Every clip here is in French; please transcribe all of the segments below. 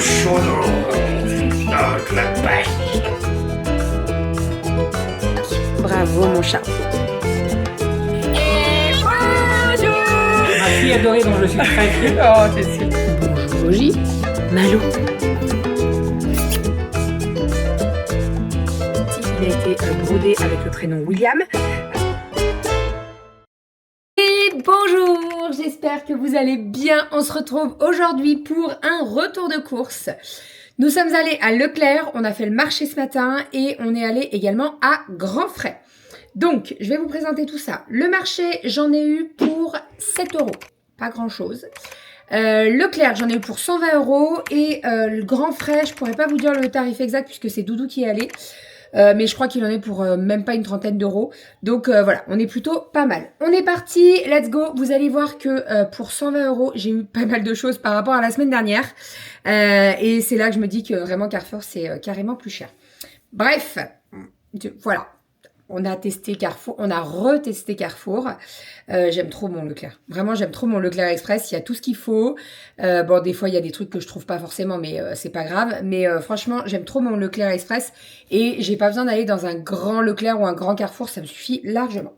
chaudron dans le pays. Bravo mon chat. Ma fille adorée dont je suis très fier. Oh, c'est sûr. Bonjour Bogie. Malou. Il a été brodé avec le prénom William. Et bonjour, j'espère que vous allez bien. On se retrouve aujourd'hui pour un retour de course. Nous sommes allés à Leclerc, on a fait le marché ce matin et on est allé également à Grand Frais. Donc, je vais vous présenter tout ça. Le marché, j'en ai eu pour 7 €, pas grand chose. Leclerc, j'en ai eu pour 120 € et le Grand Frais, je pourrais pas vous dire le tarif exact puisque c'est Doudou qui est allé. Mais je crois qu'il en est pour même pas une trentaine d'euros. Donc voilà, on est plutôt pas mal. On est parti, let's go. Vous allez voir que pour 120 €, j'ai eu pas mal de choses par rapport à la semaine dernière. Et c'est là que je me dis que vraiment Carrefour, c'est carrément plus cher. Bref, voilà. On a testé Carrefour, on a retesté Carrefour. J'aime trop mon Leclerc. Vraiment, j'aime trop mon Leclerc Express. Il y a tout ce qu'il faut. Bon, des fois, il y a des trucs que je trouve pas forcément, mais c'est pas grave. Mais franchement, j'aime trop mon Leclerc Express. Et j'ai pas besoin d'aller dans un grand Leclerc ou un grand Carrefour. Ça me suffit largement.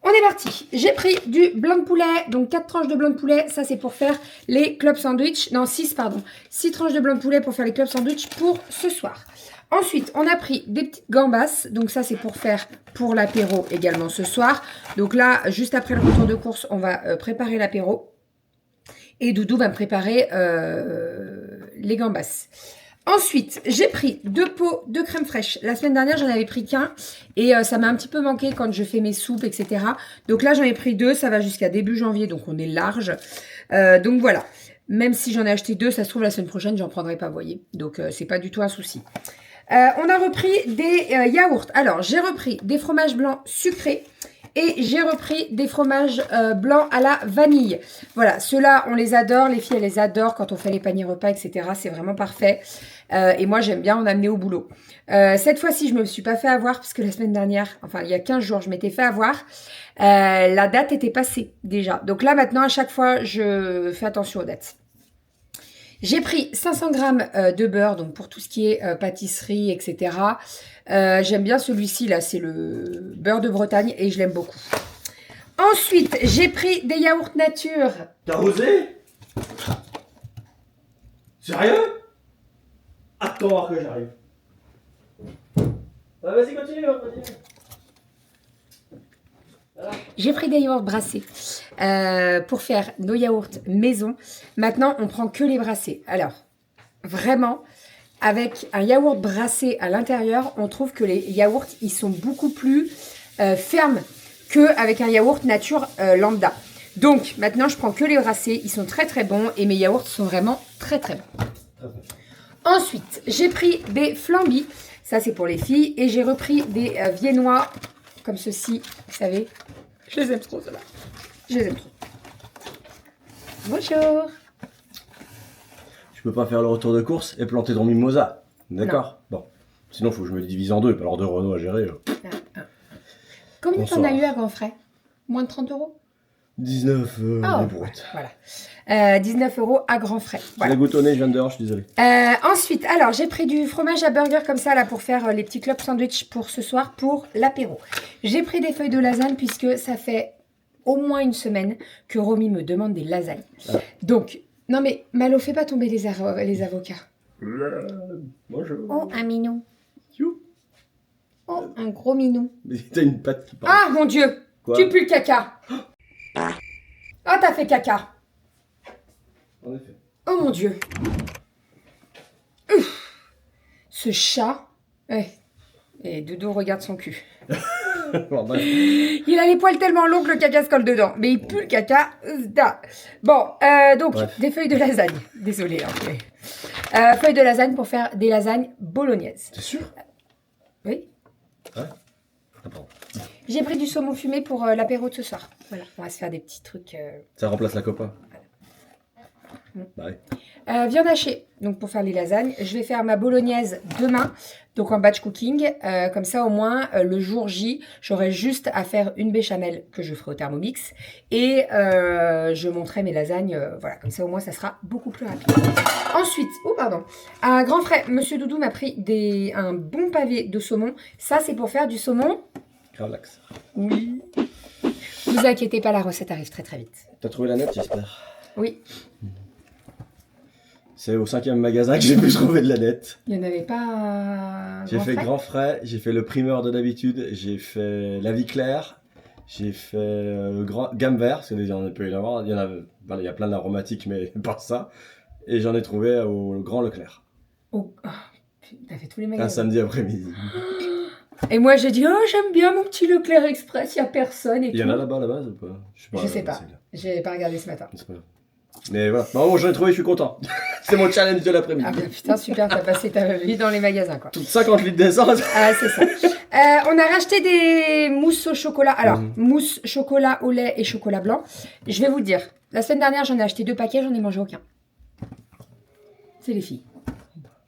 On est parti. J'ai pris du blanc de poulet. Donc, 4 tranches de blanc de poulet. Ça, c'est pour faire les club sandwich. Non, 6, pardon. 6 tranches de blanc de poulet pour faire les club sandwich pour ce soir. Ensuite, on a pris des petites gambas. Donc ça, c'est pour faire pour l'apéro également ce soir. Donc là, juste après le retour de course, on va préparer l'apéro. Et Doudou va me préparer les gambas. Ensuite, j'ai pris 2 pots de crème fraîche. La semaine dernière, j'en avais pris qu'un. Et ça m'a un petit peu manqué quand je fais mes soupes, etc. Donc là, j'en ai pris 2. Ça va jusqu'à début janvier. Donc on est large. Donc voilà. Même si j'en ai acheté 2, ça se trouve la semaine prochaine, j'en prendrai pas, vous voyez. Donc c'est pas du tout un souci. On a repris des yaourts. Alors, j'ai repris des fromages blancs sucrés et j'ai repris des fromages blancs à la vanille. Voilà, ceux-là, on les adore. Les filles, elles les adorent quand on fait les paniers repas, etc. C'est vraiment parfait. Et moi, j'aime bien en amener au boulot. Cette fois-ci, je ne me suis pas fait avoir parce que la semaine dernière, enfin, il y a 15 jours, je m'étais fait avoir. La date était passée déjà. Donc là, maintenant, à chaque fois, je fais attention aux dates. J'ai pris 500 g de beurre, donc pour tout ce qui est pâtisserie, etc. J'aime bien celui-ci, là, c'est le beurre de Bretagne et je l'aime beaucoup. Ensuite, j'ai pris des yaourts nature. T'as osé? Sérieux? Attends que j'arrive. Ah, vas-y, continue, continue. J'ai pris des yaourts brassés pour faire nos yaourts maison. Maintenant, on prend que les brassés. Alors, vraiment, avec un yaourt brassé à l'intérieur, on trouve que les yaourts, ils sont beaucoup plus fermes qu'avec un yaourt nature lambda. Donc, maintenant, je prends que les brassés. Ils sont très, très bons et mes yaourts sont vraiment très, très bons. Ensuite, j'ai pris des flambis. Ça, c'est pour les filles. Et j'ai repris des viennois comme ceci, vous savez. Je les aime trop, ceux-là. Je les aime trop. Bonjour. Je peux pas faire le retour de course et planter ton mimosa. D'accord? Bon. Sinon, faut que je me divise en deux, et pas alors 2 Renault à gérer. Combien t'en as eu à Grand Frais? Moins de 30 € 19 Oh, brut. voilà. 19 € à Grand Frais. Voilà. J'ai goutonné, je viens de dehors, je suis désolé. Ensuite, alors j'ai pris du fromage à burger comme ça là pour faire les petits club sandwich pour ce soir pour l'apéro. J'ai pris des feuilles de lasagne puisque ça fait au moins une semaine que Romy me demande des lasagnes. Ah. Donc, non mais Malo, fais pas tomber les avocats. Bonjour. Oh, un minou. You. Oh, un gros minou. Mais t'as une patte qui parle. Ah mon Dieu, Quoi? tu pues le caca. Oh, t'as fait caca. En effet. Oh mon Dieu. Ouf. Ce chat. Ouais. Et Doudou regarde son cul. Bon, bref. Il a les poils tellement longs que le caca se colle dedans. Mais il pue le caca. Bon, donc, Bref. des feuilles de lasagne. Désolée. Hein, feuilles de lasagne pour faire des lasagnes bolognaises. T'es sûr? Oui. Ouais. Ah, pardon. J'ai pris du saumon fumé pour l'apéro de ce soir. Voilà, on va se faire des petits trucs. Ça remplace la copa. Bah ouais. Viande hachée, donc pour faire les lasagnes. Je vais faire ma bolognaise demain, donc en batch cooking. Comme ça, au moins, le jour J, j'aurai juste à faire une béchamel que je ferai au Thermomix. Et je monterai mes lasagnes. Voilà, comme ça, au moins, ça sera beaucoup plus rapide. Ensuite, un grand frère, Monsieur Doudou m'a pris un bon pavé de saumon. Ça, c'est pour faire du saumon. Gravlax. Oui. Vous inquiétez pas, la recette arrive très très vite. T'as trouvé la nette, j'espère. Oui, C'est au 5e magasin que j'ai pu trouver de la nette. il n'y en avait pas. J'ai fait frais grand frais, j'ai fait le primeur de d'habitude, j'ai fait la vie claire, j'ai fait gamme vert, parce qu'il y en a peut y en avoir, il y a plein d'aromatiques, mais pas ça. Et j'en ai trouvé au Grand Leclerc, T'as fait tous les un magasins. samedi après-midi. Et moi j'ai dit, oh j'aime bien mon petit Leclerc Express, il n'y a personne et Il y tout. en a là-bas à la base ou pas? Je sais pas. c'est là. J'ai pas regardé ce matin. C'est pas grave. Mais voilà, bon, j'en ai trouvé, je suis content. C'est mon challenge de l'après-midi. Ah bah putain super, t'as passé ta vie dans les magasins quoi. Toutes 50 litres d'essence. Ah c'est ça. On a racheté des mousses au chocolat. Alors, mousse chocolat au lait et chocolat blanc. Je vais vous le dire, la semaine dernière j'en ai acheté 2 paquets, j'en ai mangé aucun. C'est les filles.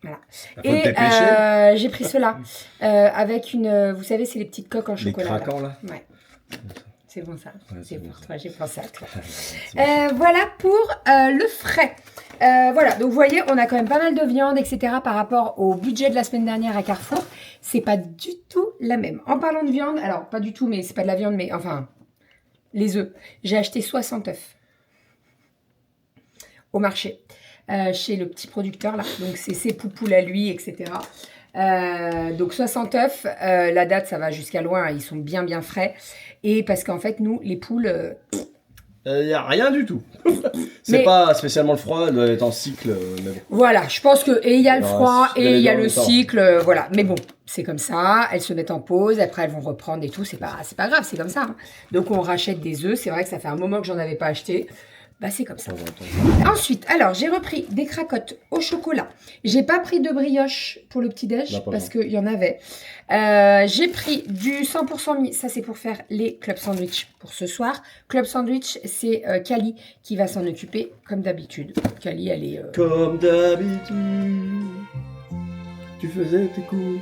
Voilà. Faut te dépêcher. Et j'ai pris cela avec une, vous savez, c'est les petites coques en Les chocolat. là. craquants là. Ouais. C'est bon ça. Ouais, c'est bon, pour ça. toi, j'ai pensé à toi. C'est bon. Voilà pour le frais. Voilà, donc vous voyez, on a quand même pas mal de viande, etc. par rapport au budget de la semaine dernière à Carrefour. C'est pas du tout la même. En parlant de viande, alors pas du tout, mais c'est pas de la viande, mais enfin, les œufs. J'ai acheté 60 œufs au marché. Chez le petit producteur là, donc c'est ses poupoules à lui, etc. Donc 60 œufs, la date ça va jusqu'à loin, ils sont bien bien frais. Et parce qu'en fait nous les poules, Y a rien du tout. C'est Mais- pas spécialement le froid, elle doit être en cycle, mais bon. voilà, je pense que et il y a le Alors, froid il y a et les il y a deux en le même temps. cycle, voilà. Mais bon, c'est comme ça, elles se mettent en pause, après elles vont reprendre et tout, c'est pas grave, c'est comme ça. Hein. Donc on rachète des œufs, c'est vrai que ça fait un moment que j'en avais pas acheté. Bah c'est comme ça. De temps en temps. Ensuite, alors j'ai repris des cracottes au chocolat. J'ai pas pris de brioche pour le petit-déj Non, pas parce besoin. qu'il y en avait. J'ai pris du 100% mis. Ça, c'est pour faire les club sandwich pour ce soir. Club sandwich, c'est Kali qui va s'en occuper comme d'habitude. Kali, elle est. Comme d'habitude, tu faisais tes courses.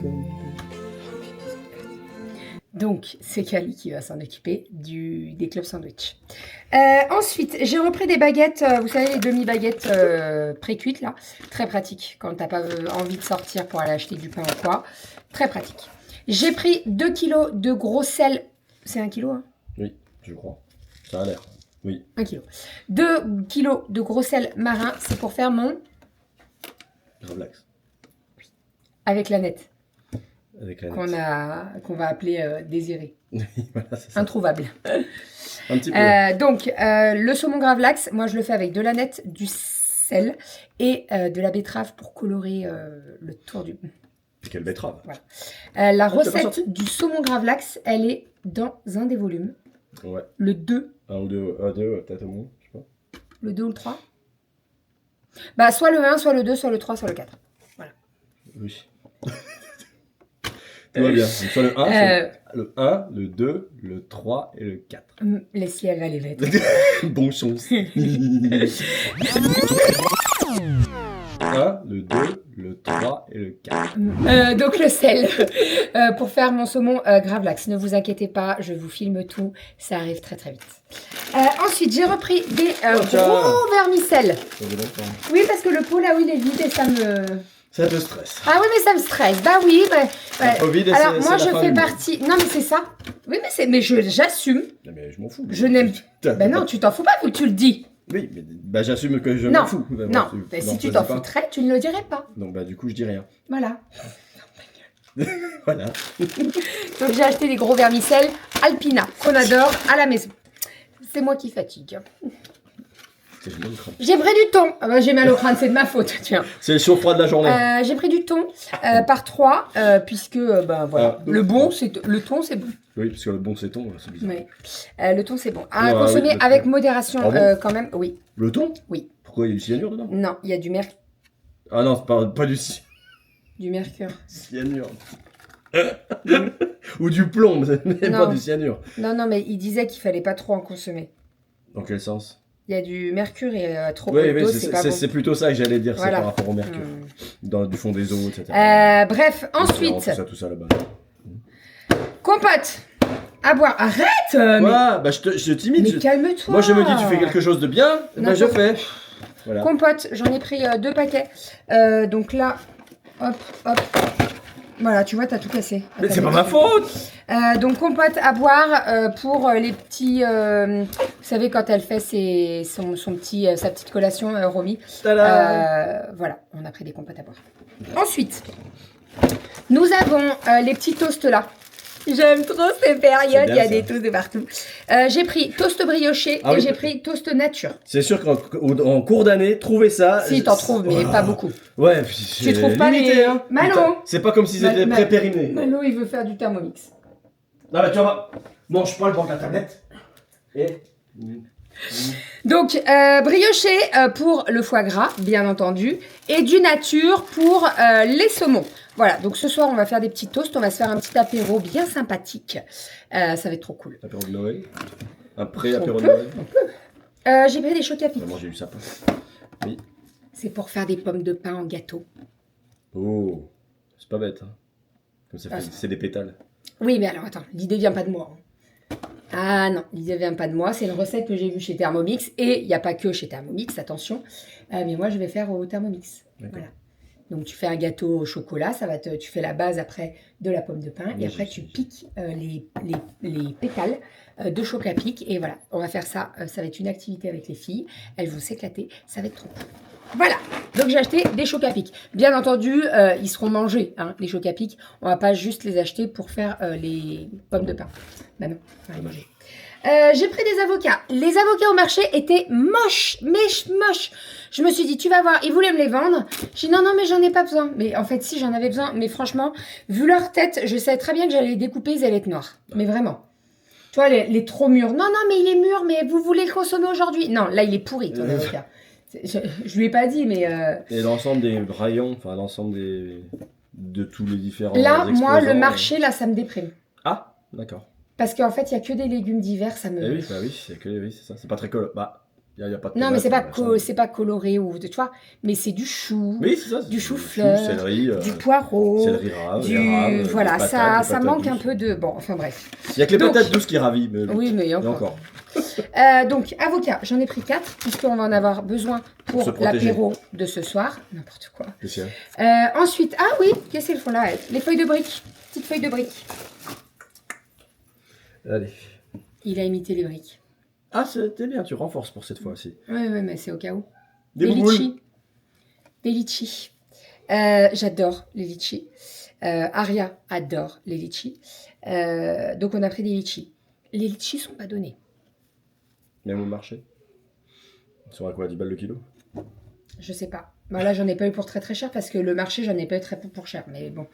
Comme... Donc, c'est Kali qui va s'en occuper des club sandwich. Ensuite, j'ai repris des baguettes, vous savez, les demi-baguettes pré-cuites, là. Très pratique quand t'as pas envie de sortir pour aller acheter du pain ou quoi. Très pratique. J'ai pris 2 kilos de gros sel. C'est 1 kilo, hein? Oui, je crois. Ça a l'air. Oui. 1 kilo. 2 kilos de gros sel marin, c'est pour faire mon Relax. avec la nette, Avec la qu'on nette. va appeler Désiré. Voilà, c'est ça. Introuvable. Un petit peu. Donc, le saumon gravlax, moi je le fais avec de la nette, du sel et de la betterave pour colorer le tour du... Quelle betterave. la t'as pas recette sorti du saumon gravlax, elle est dans un des volumes. Ouais. Le 2. Un ou deux, peut-être au moins, je sais pas. Le 2 ou le 3. Bah, soit le 1, soit le 2, soit le 3, soit le 4. Oui. Tout va bien. Donc, sur le 1, le 1, le 2, le 3 et le 4. Laissez, elle va les mettre. Bon chance. 1, le 2, le 3 et le 4. Donc le sel pour faire mon saumon gravlax. Ne vous inquiétez pas, je vous filme tout. Ça arrive très très vite. Ensuite, j'ai repris des tiens. gros vermicelles. Ça fait longtemps. Oui, parce que le pot là où il est vide et ça me... Ça te stresse. Ah oui, mais ça me stresse. Bah oui. Bah, Le pot vide, alors c'est moi, la je fin fais du monde. partie... Non, mais c'est ça. Oui, mais j'assume. Non, mais je m'en fous. Je n'aime... Ben non, tu t'en fous pas, faut que tu le dis. Oui, mais bah, j'assume que je Non, m'en fous. Bah, Non, bon, mais non, si tu je t'en dis pas. foutrais, tu ne le dirais pas. Donc bah du coup je dis rien. Voilà. Voilà. Donc j'ai acheté des gros vermicelles Alpina qu'on adore à la maison. C'est moi qui fatigue. C'est une bonne crainte. J'ai pris du thon. Ah bah, j'ai mal au crâne, c'est de ma faute. Tiens. C'est le chaud froid de la journée. J'ai pris du thon par 3 puisque ben voilà. Ah, Le donc, bon, bon. c'est le thon, c'est bon. Oui, parce que le bon c'est ton, c'est bizarre. Mais le thon, c'est bon. À Ouais, consommer oui, le avec thon. modération Ah bon quand même. Oui. Le thon Oui. Pourquoi il y a du cyanure dedans? Non, il y a du Ah non, c'est pas du mercure. cyanure. Ou du plomb, mais Non. pas du cyanure. Non, mais il disait qu'il fallait pas trop en consommer. Dans quel sens? Il y a du mercure et trop Oui, d'eau, oui, c'est pas bon. c'est plutôt ça que j'allais dire, Voilà. c'est par rapport au mercure. Du fond des eaux, etc. Bref, ensuite, Tout ça là-bas. compote à boire. Arrête mais Quoi Bah, je suis timide. mais calme-toi. Moi, je me dis, tu fais quelque chose de bien, bah, je fais. Voilà. Compote, j'en ai pris 2 paquets. Donc là, hop, hop. Voilà, tu vois, t'as tout cassé. Mais c'est pas ma faute. Donc compote à boire pour les petits... vous savez, quand elle fait sa petite collation, Romy. Tada. Voilà, on a pris des compotes à boire. Ensuite, nous avons les petits toasts là. J'aime trop ces périodes, il y a des toasts de partout. J'ai pris toast brioché et j'ai pris toast nature. C'est sûr qu'en cours d'année, trouver ça... Si, t'en trouves, mais pas beaucoup. Ouais, Tu trouves pas limité, les... hein. Malo. C'est pas comme s'ils étaient pré-périmés. Malo, il veut faire du Thermomix. Non, mais tu vois, mange pas le banc de la tablette. Et... Donc, brioché pour le foie gras, bien entendu, et du nature pour les saumons. Voilà, donc ce soir, on va faire des petits toasts, on va se faire un petit apéro bien sympathique. Ça va être trop cool. Apéro de Noël. Après, apéro de Noël. J'ai pris des chocs à pic. On va manger du sapin. Oui. C'est pour faire des pommes de pain en gâteau. Oh, c'est pas bête. Hein. Comme ça, Ah, c'est des pétales. Oui, mais alors attends, l'idée vient pas de moi. Ah non, l'idée vient pas de moi. C'est une recette que j'ai vue chez Thermomix. Et il n'y a pas que chez Thermomix, attention. Mais moi, je vais faire au Thermomix. Voilà. Donc, tu fais un gâteau au chocolat. Tu fais la base après de la pomme de pain. Et après, tu piques les pétales de choc à pic. Et voilà, on va faire ça. Ça va être une activité avec les filles. Elles vont s'éclater. Ça va être trop cool. Voilà, donc j'ai acheté des chocs à pic. Bien entendu, ils seront mangés, hein, les chocs à pic. On va pas juste les acheter pour faire les pommes de pain. Bah non, on va les manger. J'ai pris des avocats. Les avocats au marché étaient moches, moches. Je me suis dit, tu vas voir, ils voulaient me les vendre. J'ai dit, non, mais j'en ai pas besoin. Mais en fait, si, j'en avais besoin. Mais franchement, vu leur tête, je savais très bien que j'allais les découper, ils allaient être noirs. Mais vraiment. Tu vois, les trop mûrs. Non, mais il est mûr, mais vous voulez le consommer aujourd'hui? Non, là, il est pourri, ton avocat. Je lui ai pas dit, mais... Et l'ensemble des rayons, enfin l'ensemble de tous les différents là, moi, le marché, là, ça me déprime. Ah, d'accord. Parce qu'en fait, il n'y a que des légumes d'hiver, ça me... Eh oui, c'est ça. C'est pas très coloré. Bah, il n'y a pas de... Non, mais c'est pas coloré, ou tu vois, mais c'est du chou, oui, c'est ça, du chou-fleur, céleri, du poireau, céleri rave, voilà, des patates, ça manque douces. un peu de... Bon, enfin bref. Il n'y a que les patates douces qui ravit. Mais oui, mais encore. Donc, avocat, j'en ai pris 4, puisqu'on va en avoir besoin pour l'apéro de ce soir. N'importe quoi. Ensuite, ah oui, qu'est-ce qu'elles font là? Les feuilles de briques, petites feuilles de briques. Allez. Il a imité les briques. Ah, c'était bien, tu renforces pour cette fois aussi. Oui, mais c'est au cas où. Des litchis. Des litchis. J'adore les litchis. Aria adore les litchis. Donc, on a pris des litchis. Les litchis sont pas donnés. Même au marché. Ils sont à quoi, 10 balles le kilo? Je sais pas. Bah là, j'en ai pas eu pour très très cher parce que le marché, j'en ai pas eu très pour cher. Mais bon.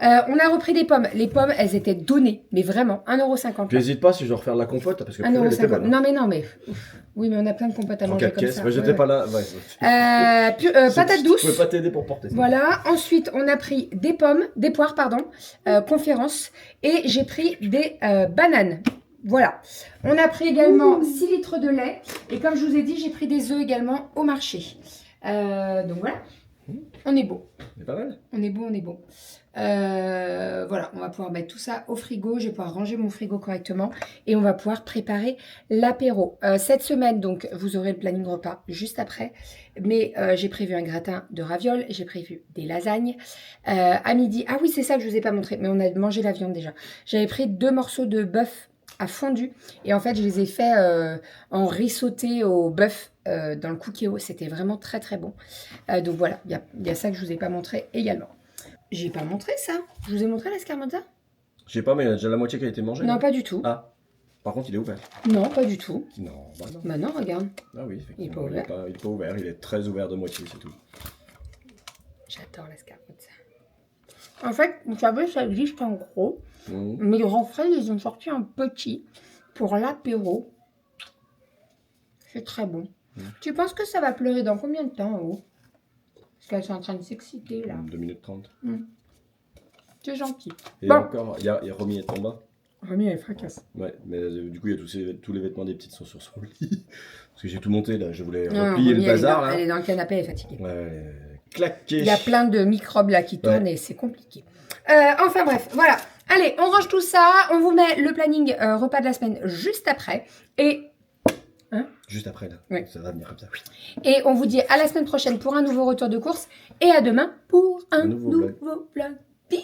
On a repris des pommes. Les pommes, elles étaient données. Mais vraiment, 1,50 €. N'hésite pas si je dois refaire la compote. Parce que 1,50 €. Non, mais. Ouf. Oui, mais on a plein de compotes à manger comme ça. Ouais, j'étais pas là. Ouais. Patates douces. Je pouvais pas t'aider pour porter ça. Voilà. Ensuite, on a pris des poires, conférence. Et j'ai pris des bananes. Voilà. On a pris également 6 litres de lait. Et comme je vous ai dit, j'ai pris des œufs également au marché. Donc voilà. On est beau. C'est pas mal. On est beau. Voilà, on va pouvoir mettre tout ça au frigo. Je vais pouvoir ranger mon frigo correctement. Et on va pouvoir préparer l'apéro. Cette semaine, donc, vous aurez le planning repas juste après. Mais j'ai prévu un gratin de ravioles. J'ai prévu des lasagnes. À midi, ah oui, c'est ça que je vous ai pas montré. Mais on a mangé la viande déjà. J'avais pris 2 morceaux de bœuf à fondu. Et en fait, je les ai fait en riz sauté au bœuf dans le cookéo. C'était vraiment très très bon. Donc voilà, il y a ça que je vous ai pas montré également. J'ai pas montré ça. Je vous ai montré l'escarmota? Je sais pas, mais il y a déjà la moitié qui a été mangée. Non, pas du tout. Ah, par contre, il est ouvert. Non, pas du tout. Non, bah non. Bah non, regarde. Ah oui, effectivement. Il est pas ouvert. Il est pas ouvert, il est très ouvert de moitié, c'est tout. J'adore l'escarmota. En fait, vous savez, ça existe en gros. Mais les Renfrais, ils ont sorti un petit pour l'apéro. C'est très bon. Tu penses que ça va pleurer dans combien de temps, en haut? Parce qu'elles sont en train de s'exciter, là. 2 minutes 30. C'est gentil. Et bon. encore, il y a Romy est en bas. Romy, elle fracasse. Ouais, mais du coup, il y a tous les vêtements des petites sont sur son lit. Parce que j'ai tout monté là, je voulais Non, replier Romy, le bazar elle là. est dans le canapé, elle est fatiguée. Ouais, elle est claquée. Il y a plein de microbes là qui tournent et c'est compliqué. Enfin bref, voilà. Allez, on range tout ça. On vous met le planning repas de la semaine juste après. Et Juste après là, Oui. ça va venir comme ça. Et on vous dit à la semaine prochaine pour un nouveau retour de course. Et à demain pour un nouveau nouveau vlog. Bisous.